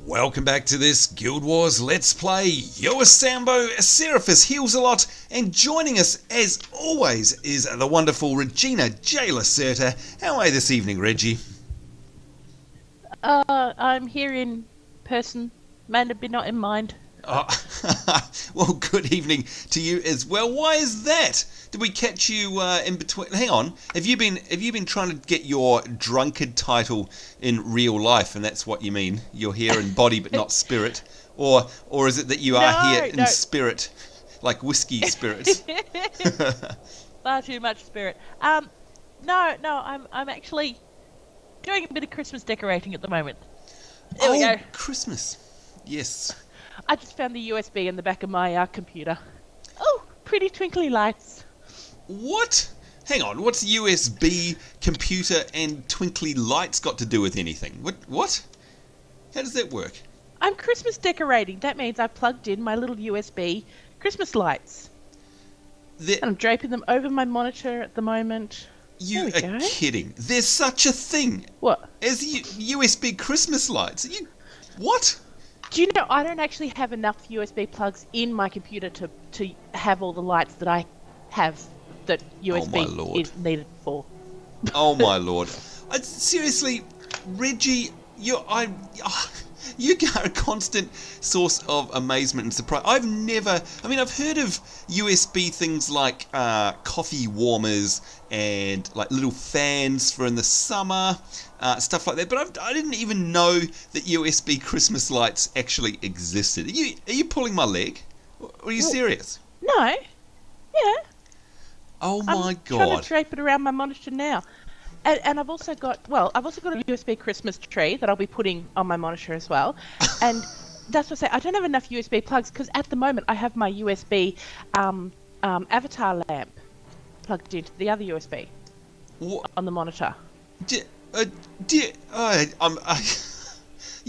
Welcome back to this Guild Wars Let's Play. Yo, Sambo, Seraphis heals a lot, and joining us as always is the wonderful Regina J. Lacerta. How are you this evening, Reggie? I'm here in person, man, but not in mind. Oh, well, good evening to you as well. Why is that? Did we catch you in between? Hang on. Have you been trying to get your drunkard title in real life, and that's what you mean? You're here in body but not spirit, or is it that you are here in spirit, like whiskey spirit? Far too much spirit. No. I'm actually doing a bit of Christmas decorating at the moment. There we go. Christmas. Yes. I just found the USB in the back of my computer. Oh, pretty twinkly lights. What? Hang on, what's USB, computer, and twinkly lights got to do with anything? What? How does that work? I'm Christmas decorating. That means I've plugged in my little USB Christmas lights. And I'm draping them over my monitor at the moment. You are kidding. There's such a thing. What? As USB Christmas lights. What? Do you know, I don't actually have enough USB plugs in my computer to have all the lights that I have that USB is needed for. Oh my lord. Seriously, Reggie, you are a constant source of amazement and surprise. I've heard of USB things like coffee warmers and like little fans for in the summer, stuff like that. But I didn't even know that USB Christmas lights actually existed. Are you pulling my leg? Or are you serious? No. Yeah. Oh my god. I'm trying to drape it around my monitor now. And I've also got a USB Christmas tree that I'll be putting on my monitor as well. And that's what I say, I don't have enough USB plugs because at the moment I have my USB avatar lamp plugged into the other USB on the monitor. You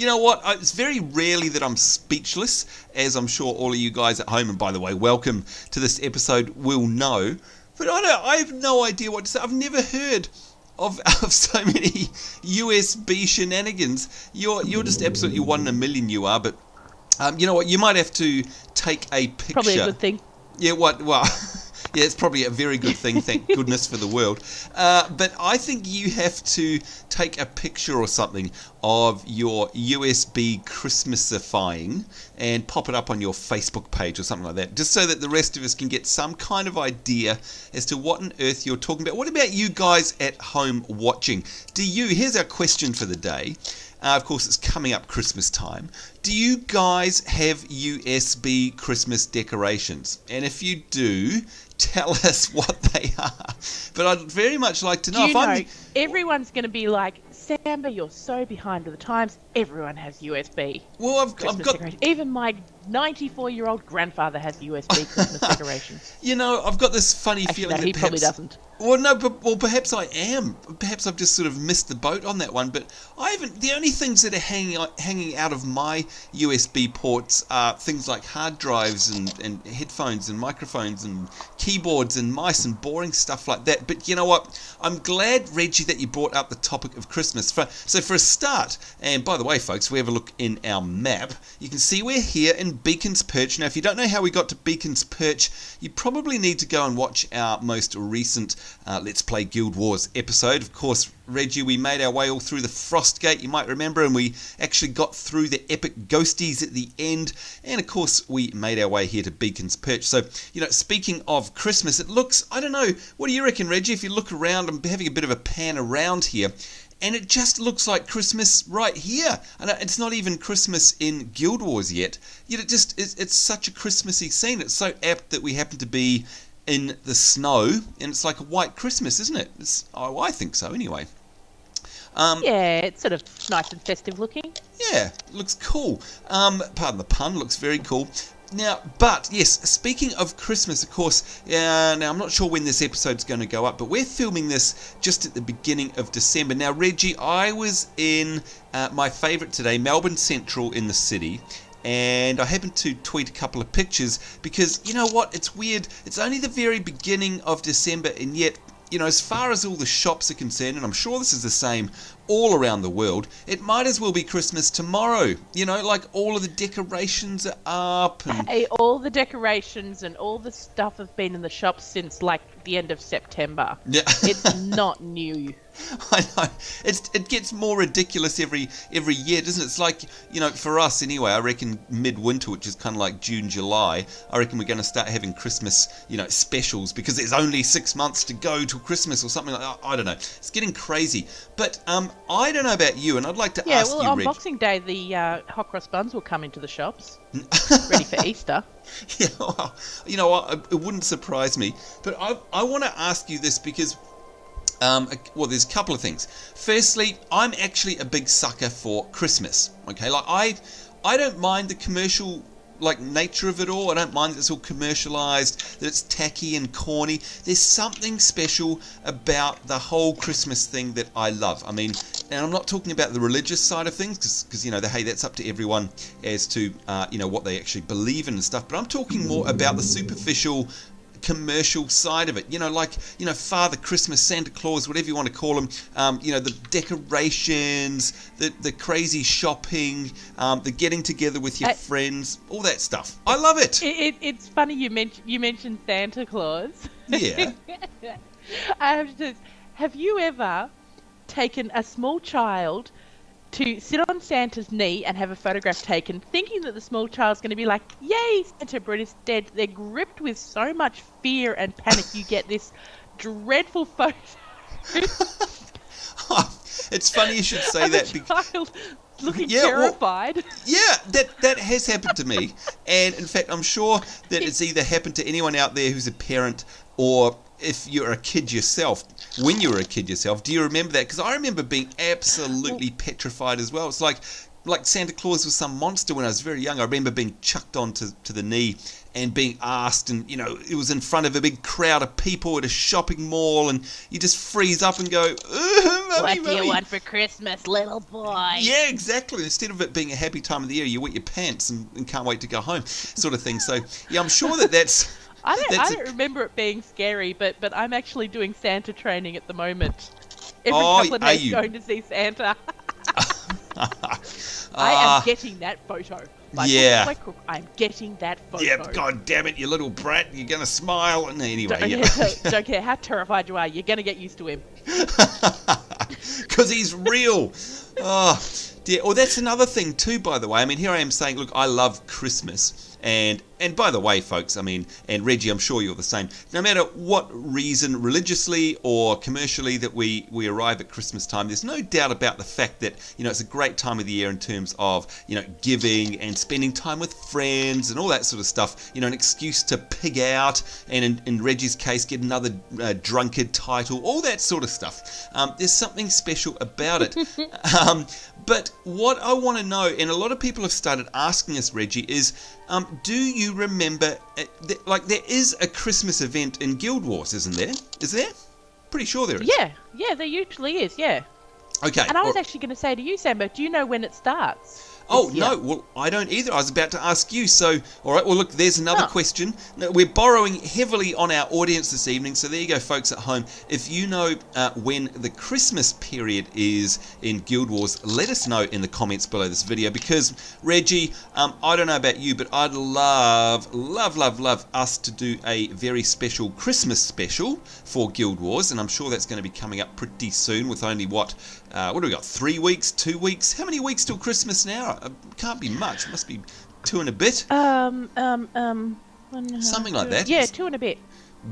know what? It's very rarely that I'm speechless, as I'm sure all of you guys at home, and by the way, welcome to this episode, will know. But I have no idea what to say. I've never heard of so many USB shenanigans. You're just absolutely one in a million, you are. But you know what? You might have to take a picture. Probably a good thing. Yeah. What? Well. Yeah, it's probably a very good thing, thank goodness for the world. But I think you have to take a picture or something of your USB Christmasifying and pop it up on your Facebook page or something like that, just so that the rest of us can get some kind of idea as to what on earth you're talking about. What about you guys at home watching? Here's our question for the day. Of course, it's coming up Christmas time. Do you guys have USB Christmas decorations? And if you do, tell us what they are. But I'd very much like to know. Everyone's going to be like, Samba, you're so behind the times. Everyone has USB. Well, I've got decorations. Even my 94-year-old grandfather has USB Christmas decorations. You know, I've got this funny feeling that he probably doesn't. Well, no, perhaps I am. Perhaps I've just sort of missed the boat on that one. But I haven't. The only things that are hanging out of my USB ports are things like hard drives and headphones and microphones and keyboards and mice and boring stuff like that. But you know what? I'm glad, Reggie, that you brought up the topic of Christmas. So for a start, and by the way, folks, if we have a look in our map, you can see we're here in Beacon's Perch. Now, if you don't know how we got to Beacon's Perch, you probably need to go and watch our most recent Let's Play Guild Wars episode. Of course, Reggie, we made our way all through the Frost Gate, you might remember, and we actually got through the epic ghosties at the end, and of course we made our way here to Beacon's Perch. So, you know, speaking of Christmas, it looks, I don't know, what do you reckon, Reggie? If you look around, I'm having a bit of a pan around here, and it just looks like Christmas right here. And it's not even Christmas in Guild Wars yet. Yet it's such a Christmassy scene. It's so apt that we happen to be in the snow, and it's like a white Christmas, isn't it? I think so, anyway. Yeah, it's sort of nice and festive looking. Yeah, it looks cool. Pardon the pun, looks very cool. Now, but yes, speaking of Christmas, of course, now I'm not sure when this episode's going to go up, but we're filming this just at the beginning of December. Now, Reggie, I was in my favourite today, Melbourne Central in the city, and I happened to tweet a couple of pictures because, you know what, it's weird. It's only the very beginning of December, and yet, you know, as far as all the shops are concerned, and I'm sure this is the same all around the world, it might as well be Christmas tomorrow. You know, like all of the decorations are up. And hey, all the decorations and all the stuff have been in the shops since like the end of September. Yeah. It's not new. I know. It gets more ridiculous every year, doesn't it? It's like, you know, for us anyway, I reckon midwinter, which is kind of like June, July, I reckon we're going to start having Christmas, you know, specials because there's only 6 months to go till Christmas or something like that. I don't know. It's getting crazy. But I don't know about you, and I'd like to ask you, on Reg. Boxing Day, the hot cross buns will come into the shops, ready for Easter. Yeah, well, you know what? It wouldn't surprise me. But I want to ask you this because... well, there's a couple of things. Firstly, I'm actually a big sucker for Christmas. Okay, like I don't mind the commercial like nature of it all. I don't mind that it's all commercialized, that it's tacky and corny. There's something special about the whole Christmas thing that I love. I mean, and I'm not talking about the religious side of things because you know, hey, that's up to everyone as to you know, what they actually believe in and stuff. But I'm talking more about the superficial commercial side of it, you know, like, you know, Father Christmas, Santa Claus, whatever you want to call them, you know, the decorations, the crazy shopping, the getting together with your friends, all that stuff. I love it. It's funny you mentioned Santa Claus. Yeah. Have you ever taken a small child to sit on Santa's knee and have a photograph taken, thinking that the small child's going to be like, yay, Santa, but instead they're gripped with so much fear and panic, you get this dreadful photo. It's funny you should say that. Child looking terrified. Well, yeah, that has happened to me. And in fact, I'm sure that it's either happened to anyone out there who's a parent, or if you're a kid yourself, when you were a kid yourself. Do you remember that? Because I remember being absolutely petrified as well. It's like Santa Claus was some monster when I was very young. I remember being chucked onto the knee and being asked, and you know, it was in front of a big crowd of people at a shopping mall, and you just freeze up and go, Mummy, what do you want for Christmas, little boy? Yeah, exactly. Instead of it being a happy time of the year, you wet your pants and can't wait to go home, sort of thing. So yeah, I'm sure that's... I don't remember it being scary, but I'm actually doing Santa training at the moment. Every couple of days going to see Santa. I am getting that photo. Yeah. I'm getting that photo. Yeah, God damn it, you little brat. You're going to smile. And anyway. Don't care how terrified you are. You're going to get used to him. Because he's real. Oh, dear. Well, that's another thing too, by the way. I mean, here I am saying, look, I love Christmas. And by the way, folks, I mean, and Reggie, I'm sure you're the same. No matter what reason, religiously or commercially, that we arrive at Christmas time, there's no doubt about the fact that, you know, it's a great time of the year in terms of, you know, giving and spending time with friends and all that sort of stuff. You know, an excuse to pig out and in Reggie's case, get another drunkard title, all that sort of stuff. There's something special about it. But what I want to know, and a lot of people have started asking us, Reggie, is do you remember, like, there is a Christmas event in Guild Wars, isn't there? Is there? Pretty sure there is. Yeah, there usually is, yeah. Okay. And I was actually going to say to you, Sambo, do you know when it starts? Oh, no, well, I don't either. I was about to ask you. So, all right, well, look, there's another question. No, we're borrowing heavily on our audience this evening. So there you go, folks at home. If you know when the Christmas period is in Guild Wars, let us know in the comments below this video. Because, Reggie, I don't know about you, but I'd love us to do a very special Christmas special for Guild Wars. And I'm sure that's going to be coming up pretty soon with only, what do we got, 3 weeks, 2 weeks? How many weeks till Christmas now? Can't be much. It must be 2 and a bit. Something like that. Yeah, 2 and a bit.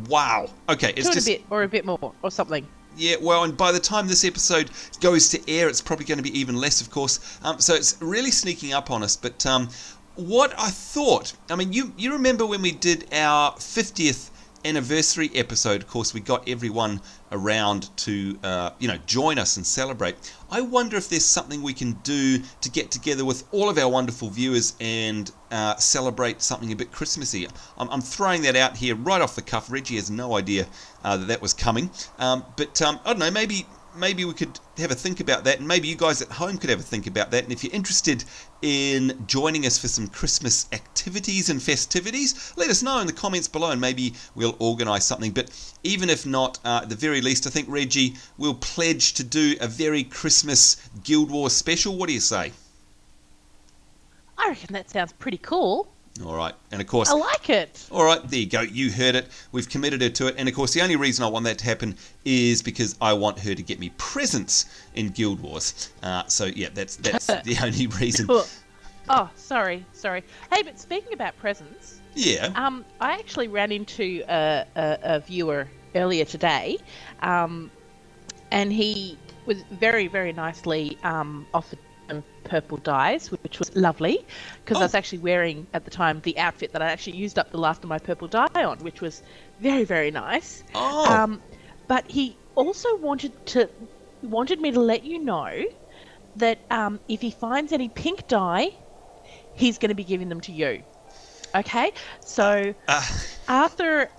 Wow. Okay. It's 2 and a bit, or a bit more, or something. Yeah, well, and by the time this episode goes to air, it's probably going to be even less, of course. So it's really sneaking up on us. But what I thought, I mean, you remember when we did our 50th anniversary episode, of course, we got everyone around to join us and celebrate. I wonder if there's something we can do to get together with all of our wonderful viewers and celebrate something a bit Christmassy. I'm throwing that out here right off the cuff. Reggie has no idea that was coming, but I don't know, maybe maybe we could have a think about that, and maybe you guys at home could have a think about that. And if you're interested in joining us for some Christmas activities and festivities, let us know in the comments below, and maybe we'll organise something. But even if not, at the very least, I think, Reggie, we'll pledge to do a very Christmas Guild Wars special. What do you say? I reckon that sounds pretty cool. All right, and of course... I like it. All right, there you go. You heard it. We've committed her to it. And of course, the only reason I want that to happen is because I want her to get me presents in Guild Wars. So, yeah, that's the only reason. Oh, sorry. Hey, but speaking about presents... Yeah. I actually ran into a viewer earlier today, and he was very, very nicely offered purple dyes, which was lovely, because I was actually wearing at the time the outfit that I actually used up the last of my purple dye on, which was very, very nice. But he also wanted me to let you know that if he finds any pink dye, he's going to be giving them to you. Okay, so Arthur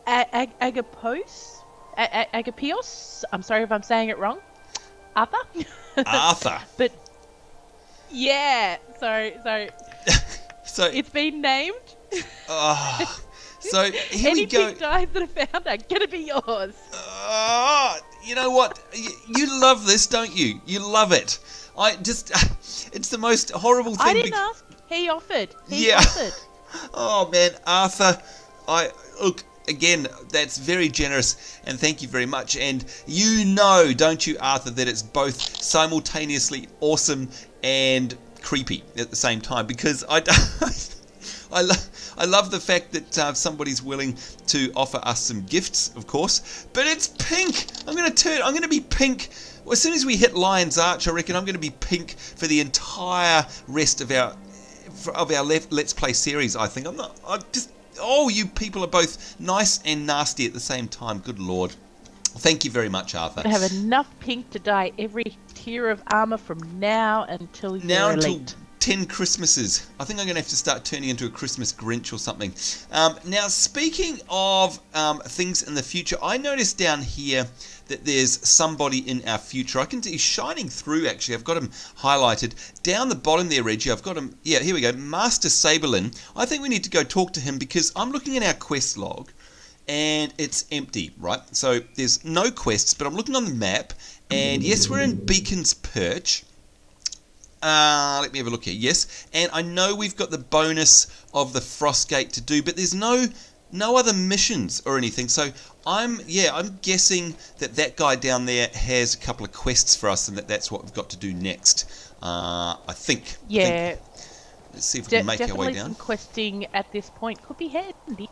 Agapios, I'm sorry if I'm saying it wrong. Arthur. But yeah, so it's been named. So here we go. Any pink dyes that are found are gonna be yours. You know what? You love this, don't you? You love it. It's the most horrible thing. I didn't ask. He offered. He offered. Oh man, Arthur, look. Again, that's very generous, and thank you very much. And you know, don't you, Arthur, that it's both simultaneously awesome and creepy at the same time, because I love the fact that somebody's willing to offer us some gifts, of course. But it's pink. I'm going to be pink. Well, as soon as we hit Lion's Arch, I reckon I'm going to be pink for the entire rest of our Let's Play series. I think Oh, you people are both nice and nasty at the same time. Good Lord. Thank you very much, Arthur. I have enough pink to dye every tier of armour from now until you're elite. Until 10 Christmases. I think I'm going to have to start turning into a Christmas Grinch or something. Now, speaking of things in the future, I noticed down here that there's somebody in our future. I can see he's shining through, actually. I've got him highlighted. Down the bottom there, Reggie, I've got him. Yeah, here we go. Master Saberlin. I think we need to go talk to him, because I'm looking at our quest log and it's empty, right? So there's no quests, but I'm looking on the map, and yes, we're in Beacon's Perch. Let me have a look here. Yes, and I know we've got the bonus of the Frostgate to do, but there's no other missions or anything. So I'm guessing that guy down there has a couple of quests for us, and that's what we've got to do next. I think. Yeah. Let's see if we can make our way down. Definitely some questing at this point could be handy.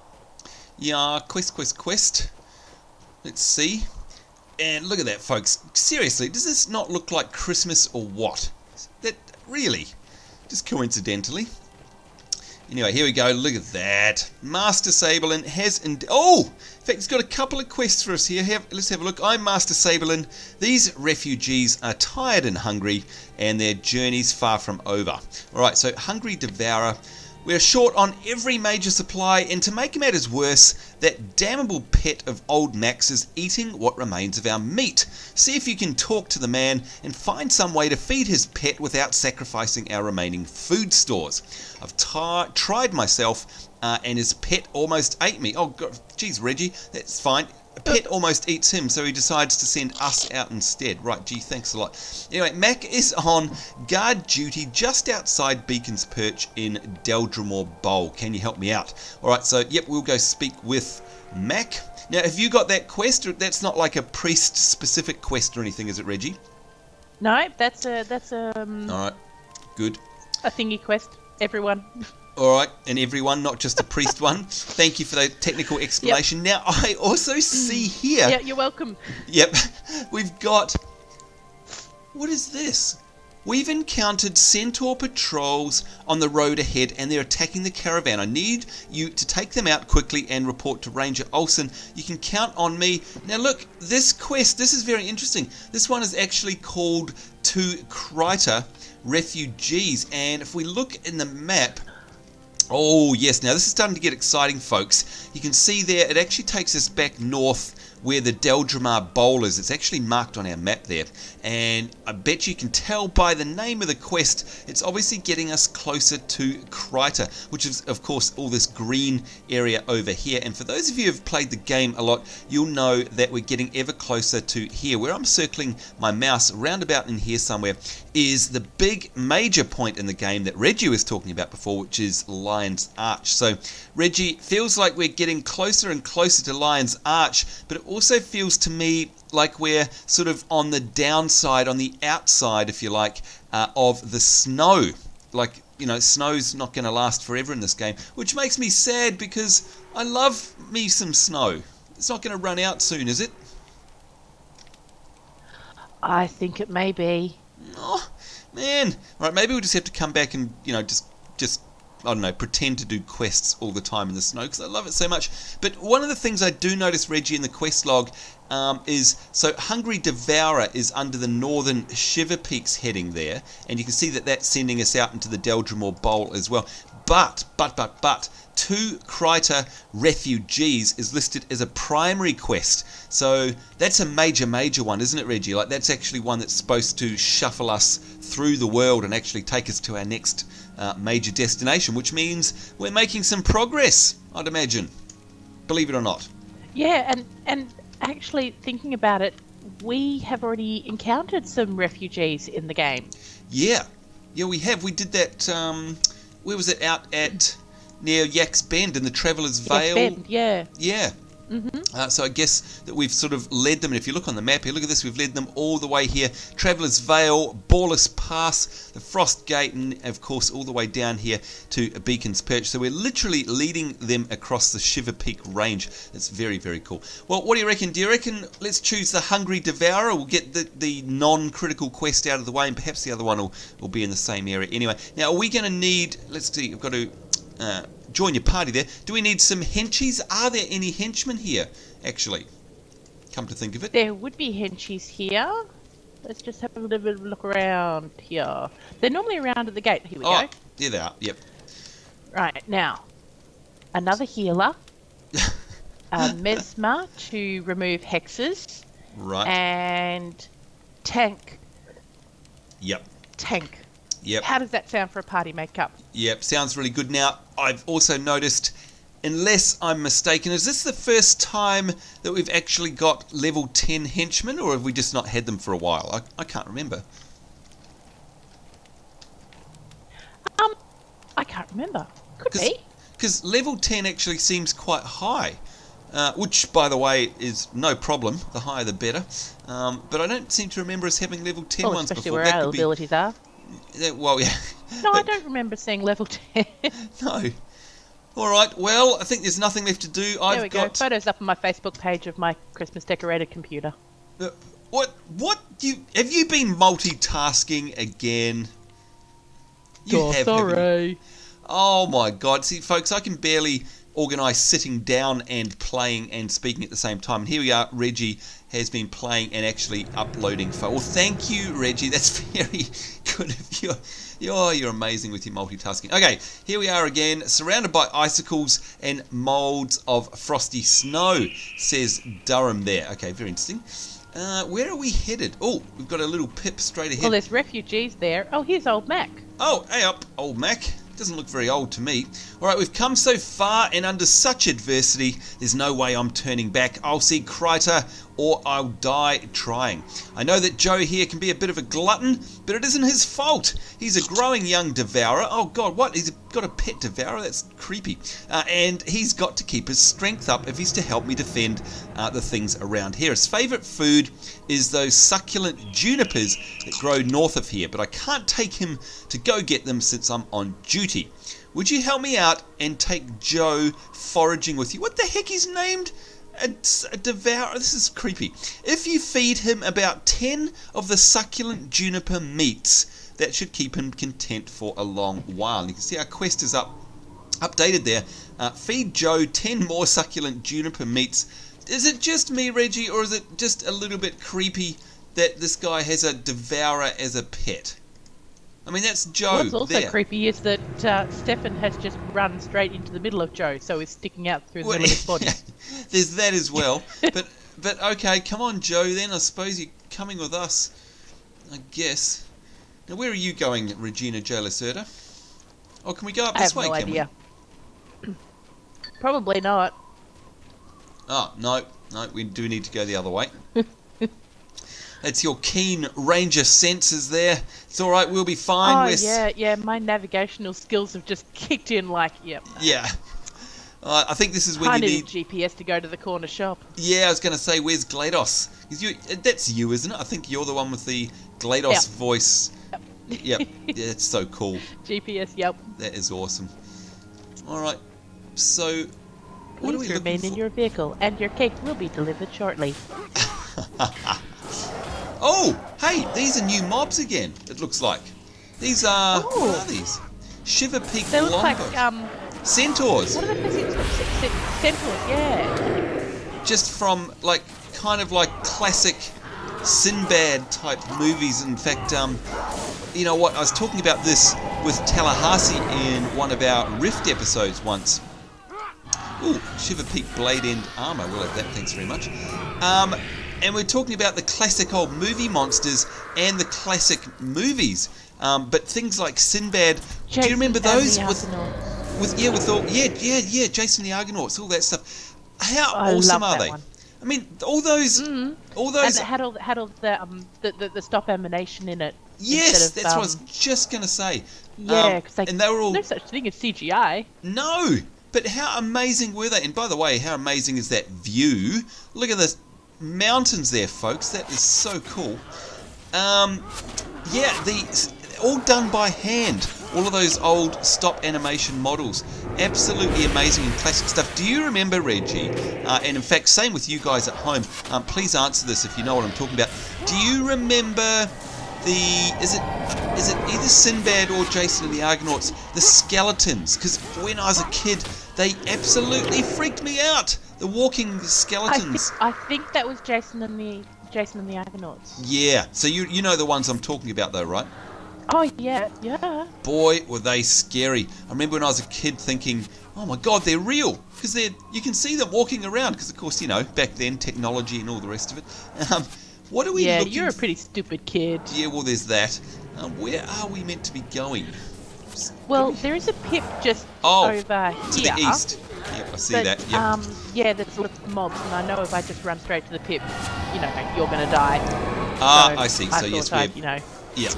Yeah, quest. Let's see. And look at that, folks. Seriously, does this not look like Christmas or what? That really, just coincidentally. Anyway, here we go. Look at that. Master Saberlin has... in fact, he's got a couple of quests for us here. Let's have a look. I'm Master Saberlin. These refugees are tired and hungry, and their journey's far from over. All right, so Hungry Devourer. We're short on every major supply, and to make matters worse, that damnable pet of old Max is eating what remains of our meat. See if you can talk to the man and find some way to feed his pet without sacrificing our remaining food stores. I've tried myself, and his pet almost ate me. Oh, God, geez, Reggie, that's fine. A pet almost eats him, so he decides to send us out instead. Right, gee, thanks a lot. Anyway, Mac is on guard duty just outside Beacon's Perch in Deldramore Bowl. Can you help me out? All right, so, yep, we'll go speak with Mac. Now, have you got that quest? That's not like a priest-specific quest or anything, is it, Reggie? No, that's a All right, good. A thingy quest, everyone. All right, and everyone, not just a priest one. Thank you for the technical explanation. Yep. Now, I also see here... Yeah, you're welcome. Yep, we've got... What is this? We've encountered Centaur patrols on the road ahead, and they're attacking the caravan. I need you to take them out quickly and report to Ranger Olsen. You can count on me. Now, look, this quest, this is very interesting. This one is actually called To Kryta Refugees, and if we look in the map... Oh, yes. Now, this is starting to get exciting, folks. You can see there, it actually takes us back north where the Deldrimar Bowl is. It's actually marked on our map there, and I bet you can tell by the name of the quest, it's obviously getting us closer to Kryta, which is of course all this green area over here. And for those of you who have played the game a lot, you'll know that we're getting ever closer to here. Where I'm circling my mouse, round about in here somewhere, is the big major point in the game that Reggie was talking about before, which is Lion's Arch. So Reggie, feels like we're getting closer and closer to Lion's Arch, but it also feels to me like we're sort of on the downside, on the outside, if you like, of the snow. Like, you know, snow's not going to last forever in this game, which makes me sad because I love me some snow. It's not going to run out soon, is it? I think it may be. Oh, man. Right, maybe we'll just have to come back and, you know, just I don't know, pretend to do quests all the time in the snow because I love it so much. But one of the things I do notice, Reggie, in the quest log is, so Hungry Devourer is under the northern Shiver Peaks heading there, and you can see that that's sending us out into the Deldrimar Bowl as well. But, 2 Kryta refugees is listed as a primary quest. So that's a major one, isn't it, Reggie? Like, that's actually one that's supposed to shuffle us through the world and actually take us to our next major destination, which means we're making some progress, I'd imagine. Believe it or not. Yeah, and actually thinking about it, we have already encountered some refugees in the game. Yeah, we have. We did that, where was it, out at near Yak's Bend in the Traveller's Vale? Yak's Bend, yeah. Yeah. Mm-hmm. So I guess that we've sort of led them, and if you look on the map here, look at this, we've led them all the way here. Traveller's Vale, Ballas Pass, the Frost Gate, and of course all the way down here to Beacon's Perch. So we're literally leading them across the Shiver Peak range. It's very, very cool. Well, what do you reckon? Do you reckon let's choose the Hungry Devourer? We'll get the non-critical quest out of the way, and perhaps the other one will be in the same area. Anyway, now are we going to need, let's see, we've got to join your party there. Do we need some henchies? Are there any henchmen here, actually? Come to think of it. There would be henchies here. Let's just have a little bit of a look around here. They're normally around at the gate. Here we go. There they are, yep. Right, now, another healer. Mesmer to remove hexes. Right. And tank. Yep. Tank. Yep. How does that sound for a party makeup? Yep, sounds really good. Now, I've also noticed, unless I'm mistaken, is this the first time that we've actually got level 10 henchmen, or have we just not had them for a while? I can't remember. I can't remember. Could be. Because level 10 actually seems quite high, which, by the way, is no problem. The higher the better. But I don't seem to remember us having level 10 ones especially before. where our abilities are. Well, yeah. No, I don't remember seeing level 10. No. All right. Well, I think there's nothing left to do. There we go. Photos up on my Facebook page of my Christmas decorated computer. What? Have you been multitasking again? Sorry. Oh my God! See, folks, I can barely organise sitting down and playing and speaking at the same time. And here we are. Reggie has been playing and actually uploading. Well, thank you, Reggie. That's very good of you. You're amazing with your multitasking. Okay, here we are again, surrounded by icicles and moulds of frosty snow, says Durham there. Okay, very interesting. Where are we headed? Oh, we've got a little pip straight ahead. Well, there's refugees there. Oh, here's old Mac. Oh, hey up, old Mac. Doesn't look very old to me. Alright, we've come so far and under such adversity, there's no way I'm turning back. I'll see Kryta or I'll die trying. I know that Joe here can be a bit of a glutton, but it isn't his fault. He's a growing young devourer. Oh God, what? He's got a pet devourer? That's creepy. And he's got to keep his strength up if he's to help me defend the things around here. His favourite food is those succulent junipers that grow north of here, but I can't take him to go get them since I'm on duty. Would you help me out and take Joe foraging with you? What the heck is named? A devourer? This is creepy. If you feed him about 10 of the succulent juniper meats, that should keep him content for a long while. And you can see our quest is updated there. Feed Joe 10 more succulent juniper meats. Is it just me, Reggie, or is it just a little bit creepy that this guy has a devourer as a pet? I mean, that's Joe. What's also there. creepy is that Stefan has just run straight into the middle of Joe, so he's sticking out through the middle of his body. There's that as well. But But okay, come on, Joe. Then I suppose you're coming with us. I guess. Now, where are you going, Regina J. Lacerda? Oh, can we go up this way? I have no idea. Probably not. Oh, no, we do need to go the other way. That's your keen ranger senses there. It's all right, we'll be fine. Yeah, my navigational skills have just kicked in like, yep. Yeah. I think this is when I you need need... a GPS to go to the corner shop. Yeah, I was going to say, where's GLaDOS? That's you, isn't it? I think you're the one with the GLaDOS voice. Yep. Yeah, it's so cool. GPS, yep. That is awesome. All right, so... What are we Please looking remain for? in your vehicle, and your cake will be delivered shortly. Oh, hey, these are new mobs again, it looks like. These are... Oh. What are these? Shiver Peak They look like, Longbows. Centaurs. what are the Centaurs, yeah. Just from, like, kind of like classic Sinbad type movies. In fact, you know what, I was talking about this with Tallahassee in one of our Rift episodes once. Ooh, Shiver Peak Blade End Armour, we'll have that, thanks very much. And we're talking about the classic old movie monsters and the classic movies. But things like Sinbad, do you remember those? Jason the Argonauts, all that stuff. How awesome are they? One. I mean, all those... And it had all the stop animation in it. Yes, that's what I was just going to say. Yeah, because and they were all... no such thing as CGI. No, but how amazing were they? And by the way, how amazing is that view? Look at the mountains there, folks. That is so cool. All done by hand. All of those old stop animation models. Absolutely amazing and classic stuff. Do you remember, Reggie? And in fact, same with you guys at home. Please answer this if you know what I'm talking about. Do you remember is it either Sinbad or Jason and the Argonauts, the skeletons? Because when I was a kid, they absolutely freaked me out. The walking skeletons. I think that was Jason and the Argonauts. Yeah. So you know the ones I'm talking about, though, right? Oh yeah. Boy, were they scary. I remember when I was a kid thinking, oh my God, they're real. Because you can see them walking around. Because, of course, you know, back then, technology and all the rest of it. What are we looking... Yeah, you're a pretty stupid kid. Yeah, well, there's that. Where are we meant to be going? Well, there is a pip just over here. To the east. Yep, I see that. Yep. Yeah, there's lots of mobs, and I know if I just run straight to the pip, you know, you're going to die. I see. So, yes, we're... you know... Yeah.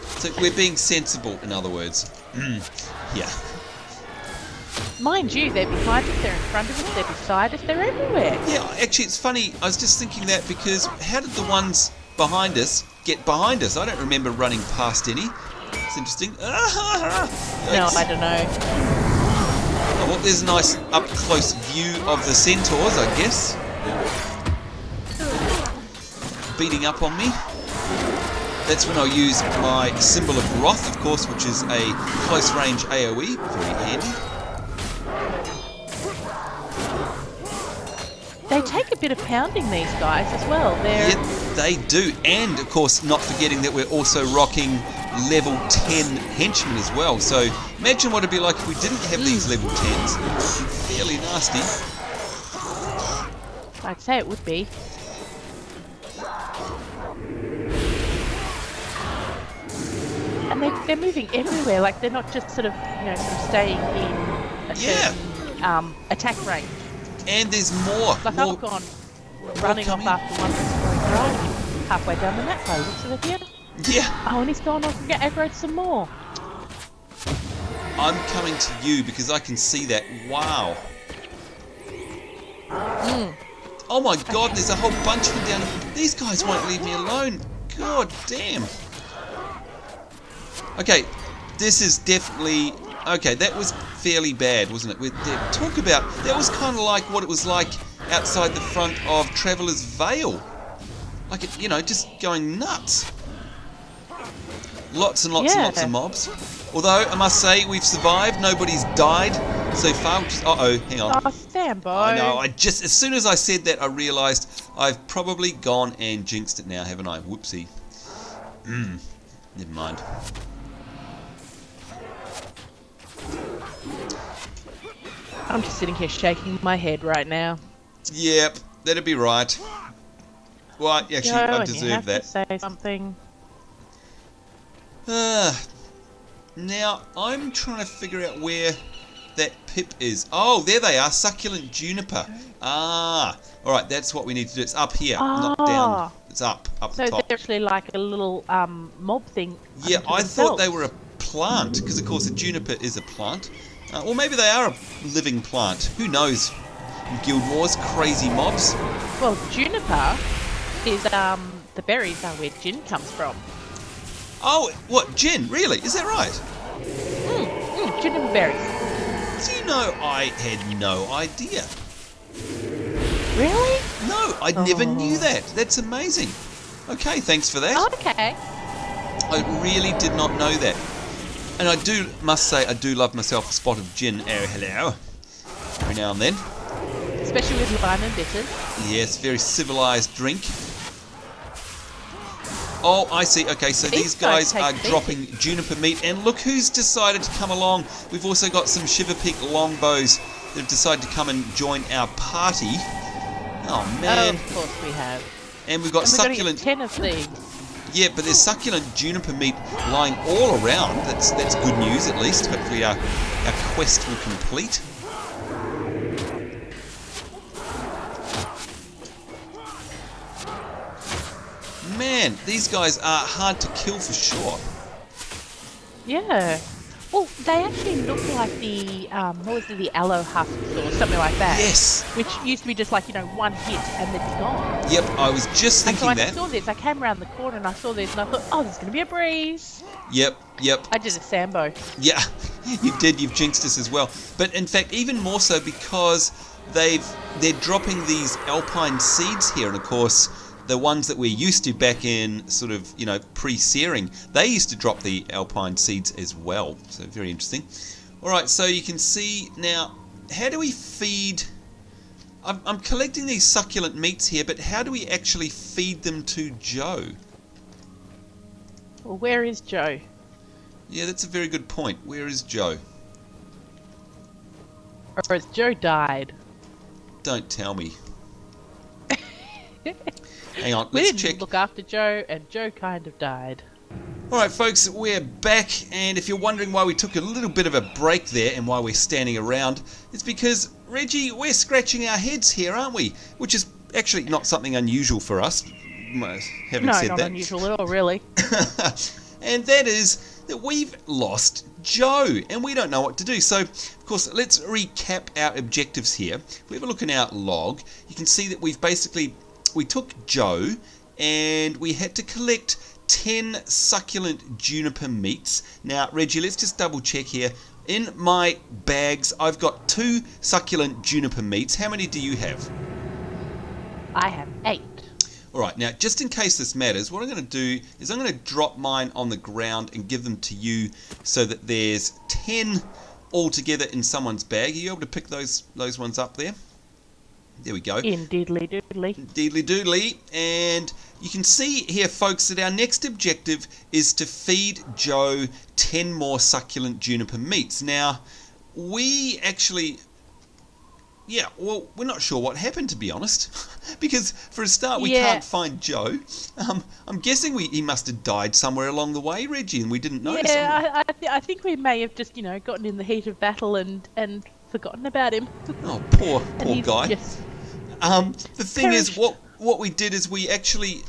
So we're being sensible, in other words. Yeah. Mind you, they're behind us, they're in front of us, they're beside us, they're everywhere. Yeah, actually, it's funny. I was just thinking that because how did the ones behind us get behind us? I don't remember running past any. It's interesting. No, I don't know. Oh, well, there's a nice up-close view of the Centaurs, I guess. Beating up on me. That's when I'll use my Symbol of Wrath, of course, which is a close-range AoE. Very handy. They take a bit of pounding, these guys, as well. Yeah, they do. And, of course, not forgetting that we're also rocking level 10 henchmen as well. So imagine what it'd be like if we didn't have these level 10s. Fairly nasty. I'd say it would be. And they're moving everywhere. Like, they're not just sort of staying in a certain attack range. And there's more. Like, I've gone running off after one that's going right halfway down the map by the looks of it here. Yeah. Oh, and he's gone off and get aggroed some more. I'm coming to you because I can see that. Wow. Oh my God, there's a whole bunch of them down. These guys won't leave me alone. God damn. Okay, this is definitely... Okay, that was fairly bad, wasn't it? Talk about... That was kind of like what it was like outside the front of Traveller's Vale. Like, just going nuts. Lots and lots and lots of mobs. Although, I must say, we've survived. Nobody's died so far, which is... Uh-oh, hang on. Oh, stand by. I know, as soon as I said that, I realised I've probably gone and jinxed it now, haven't I? Whoopsie. Never mind. I'm just sitting here shaking my head right now. Yep, that'd be right. Well, actually, Joe, I and you deserve have that. to say something. Now, I'm trying to figure out where that pip is. Oh, there they are. Succulent Juniper. Ah. All right, that's what we need to do. It's up here, not down. It's up the So top. they're actually like a little mob thing. Yeah, unto I themselves. thought they were a plant, because, of course, a juniper is a plant. Or maybe they are a living plant. Who knows? Guild Wars, crazy mobs. Well, juniper is the berries are where gin comes from. Oh, what? Gin? Really? Is that right? Juniper berries. Do you know, I had no idea. Really? No, I never knew that. That's amazing. Okay, thanks for that. Okay. I really did not know that. And I must say, I do love myself a spot of gin. Oh, hello. Every now and then. Especially with lime and bitters. Yes, very civilized drink. Oh, I see. Okay, so these guys are dropping juniper meat. And look who's decided to come along. We've also got some Shiver Peak longbows that have decided to come and join our party. Oh, man. Oh, of course we have. And we've got succulent... 10 of these. Yeah, but there's succulent juniper meat lying all around. That's good news, at least. Hopefully our quest will complete. Man, these guys are hard to kill for sure. Yeah. Well, they actually look like the, what was it, the aloe husks or something like that. Yes. Which used to be just like, one hit and then it's gone. Yep, I was just thinking and so that. I saw this, I came around the corner and I saw this and I thought, oh, there's going to be a breeze. Yep. I did a Sambo. Yeah, you did. You've jinxed us as well. But in fact, even more so because they're dropping these alpine seeds here, and of course, the ones that we're used to back in sort of, pre-searing, they used to drop the alpine seeds as well. So very interesting. All right, so you can see now, how do we feed... I'm collecting these succulent meats here, but how do we actually feed them to Joe? Well, where is Joe? Yeah, that's a very good point. Where is Joe? Or has Joe died? Don't tell me. Hang on, We let's didn't check. look after Joe, and Joe kind of died. Alright folks, we're back, and if you're wondering why we took a little bit of a break there and why we're standing around, it's because, Reggie, we're scratching our heads here, aren't we? Which is actually not something unusual for us, having said not that. unusual at all, really. And that is that we've lost Joe, and we don't know what to do. So, of course, let's recap our objectives here. If we have a look in our log, you can see that we took Joe, and we had to collect 10 succulent juniper meats. Now, Reggie, let's just double check here. In my bags, I've got 2 succulent juniper meats. How many do you have? I have 8. Alright, now just in case this matters, what I'm going to do is I'm going to drop mine on the ground and give them to you so that there's 10 altogether in someone's bag. Are you able to pick those ones up there? There we go. In diddly doodly. Deedly doodly. And you can see here, folks, that our next objective is to feed Joe 10 more succulent juniper meats. Now, we actually... Yeah, well, we're not sure what happened, to be honest. Because, for a start, we can't find Joe. I'm guessing he must have died somewhere along the way, Reggie, and we didn't notice him. Yeah, I think we may have just, gotten in the heat of battle and forgotten about him. Oh, poor guy. Just the thing is, what we did is we actually...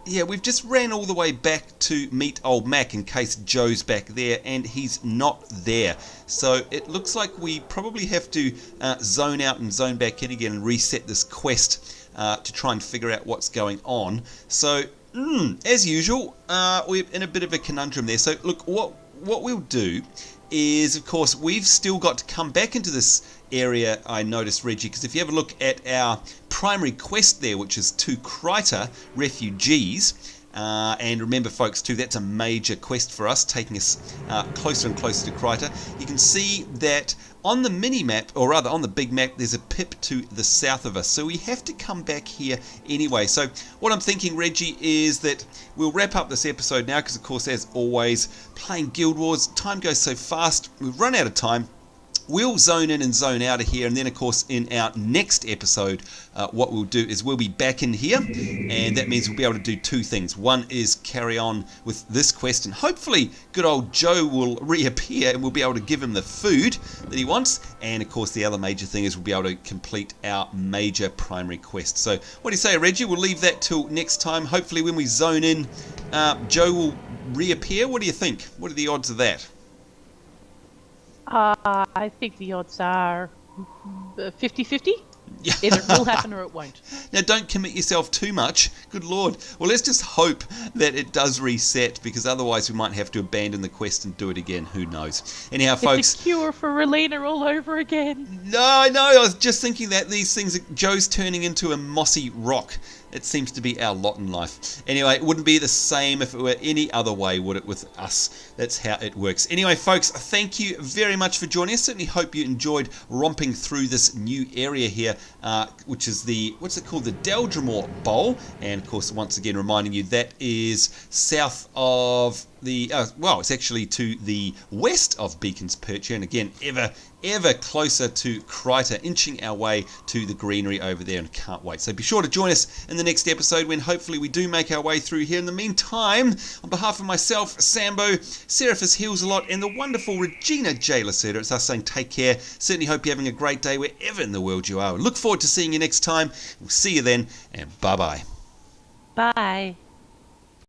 Yeah, we've just ran all the way back to meet old Mac in case Joe's back there, and he's not there. So it looks like we probably have to zone out and zone back in again and reset this quest to try and figure out what's going on. So, as usual, we're in a bit of a conundrum there. So look, what we'll do is, of course, we've still got to come back into this area, I noticed, Reggie, because if you have a look at our primary quest there, which is to Kryta refugees, and remember, folks, too, that's a major quest for us, taking us closer and closer to Kryta. You can see that on the mini-map, or rather on the big map, there's a pip to the south of us, so we have to come back here anyway. So what I'm thinking, Reggie, is that we'll wrap up this episode now, because, of course, as always, playing Guild Wars, time goes so fast, we've run out of time. we'll zone in and zone out of here, and then of course in our next episode what we'll do is we'll be back in here, and that means we'll be able to do two things. One is carry on with this quest, and hopefully good old Joe will reappear and we'll be able to give him the food that he wants, and of course the other major thing is we'll be able to complete our major primary quest. So what do you say, Reggie? We'll leave that till next time. Hopefully when we zone in, Joe will reappear. What do you think? What are the odds of that? I think the odds are 50-50. Yeah. Either it will happen or it won't. Now, don't commit yourself too much. Good Lord. Well, let's just hope that it does reset, because otherwise we might have to abandon the quest and do it again. Who knows? Anyhow, folks. It's a cure for Relena all over again. No, I was just thinking that these things, Joe's turning into a mossy rock. It seems to be our lot in life. Anyway, it wouldn't be the same if it were any other way, would it, with us? That's how it works. Anyway, folks, thank you very much for joining us. Certainly hope you enjoyed romping through this new area here, which is the, what's it called? The Deldrimore Bowl. And, of course, once again, reminding you that is south of the, well, it's actually to the west of Beacon's Perch, and again, ever closer to Kryta, inching our way to the greenery over there, and can't wait. So be sure to join us in the next episode when hopefully we do make our way through here. In the meantime, on behalf of myself, Sambo, Seraphis Heals a Lot, and the wonderful Regina J. Lacerda, it's us saying take care. Certainly hope you're having a great day wherever in the world you are. Look forward to seeing you next time. We'll see you then, and bye-bye. Bye.